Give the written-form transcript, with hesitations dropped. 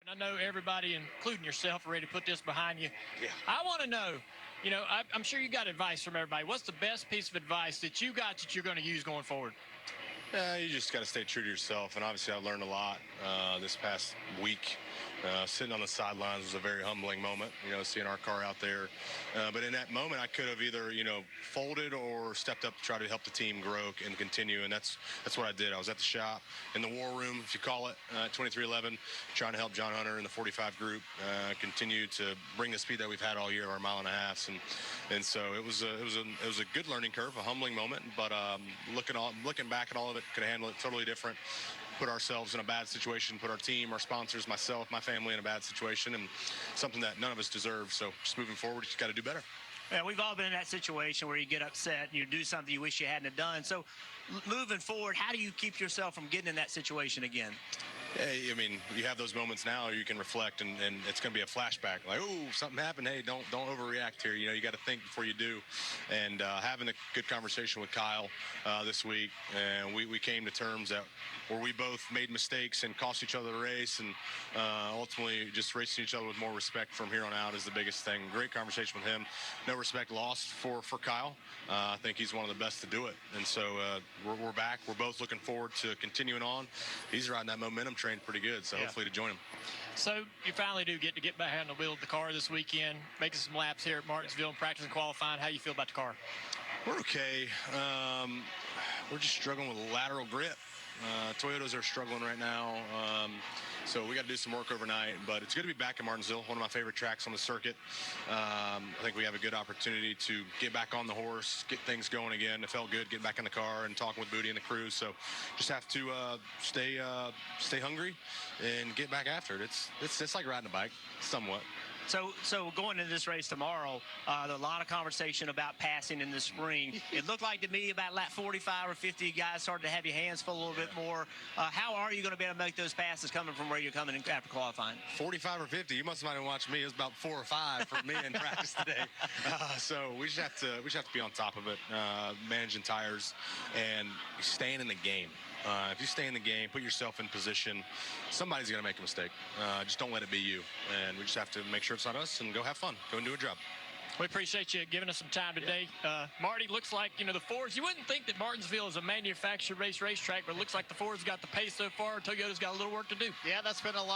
I know everybody, including yourself, are ready to put this behind you. Yeah. I want to know, I'm sure you got advice from everybody. What's the best piece of advice that you got that you're going to use going forward? You just got to stay true to yourself. And obviously, I learned a lot this past week. Sitting on the sidelines was a very humbling moment, seeing our car out there. But in that moment, I could have either, folded or stepped up to try to help the team grow and continue. And that's what I did. I was at the shop, in the war room, if you call it, 2311, trying to help John Hunter in the 45 group continue to bring the speed that we've had all year, our mile and a half. And so it was a good learning curve, a humbling moment. But looking back at all of it, could have handled it totally different. Put ourselves in a bad situation, put our team, our sponsors, myself, my family in a bad situation, and something that none of us deserve. So just moving forward, you just got to do better. Yeah, we've all been in that situation where you get upset and you do something you wish you hadn't have done. So moving forward, how do you keep yourself from getting in that situation again? Hey, you have those moments now you can reflect, and it's going to be a flashback. Like, oh, something happened. Hey, don't overreact here. You got to think before you do. And having a good conversation with Kyle this week, and we came to terms that where we both made mistakes and cost each other the race, and ultimately just racing each other with more respect from here on out is the biggest thing. Great conversation with him. No respect lost for Kyle. I think he's one of the best to do it. And so we're back. We're both looking forward to continuing on. He's riding that momentum train pretty good, so hopefully to join him. So you finally do get to get behind the wheel of the car this weekend, making some laps here at Martinsville and practicing qualifying. How you feel about the car? We're okay. We're just struggling with lateral grip. Toyotas are struggling right now, so we got to do some work overnight. But it's good to be back in Martinsville, one of my favorite tracks on the circuit. I think we have a good opportunity to get back on the horse, get things going again. It felt good getting back in the car and talking with Booty and the crew. So just have to stay hungry and get back after it. It's like riding a bike, somewhat. So going into this race tomorrow, there's a lot of conversation about passing in the spring. It looked like to me about lap 45 or 50, you guys started to have your hands full a little bit more. How are you going to be able to make those passes coming from where you're coming in after qualifying? 45 or 50. You must have not even watched me. It was about 4 or 5 for me in practice today. So we just have to be on top of it, managing tires and staying in the game. If you stay in the game, put yourself in position, somebody's going to make a mistake. Just don't let it be you. And we just have to make sure it's not us and go have fun. Go and do a job. We appreciate you giving us some time today. Marty, looks like, the Fords, you wouldn't think that Martinsville is a manufactured racetrack, but it looks like the Fords got the pace so far. Toyota's got a little work to do. Yeah, that's been a lot.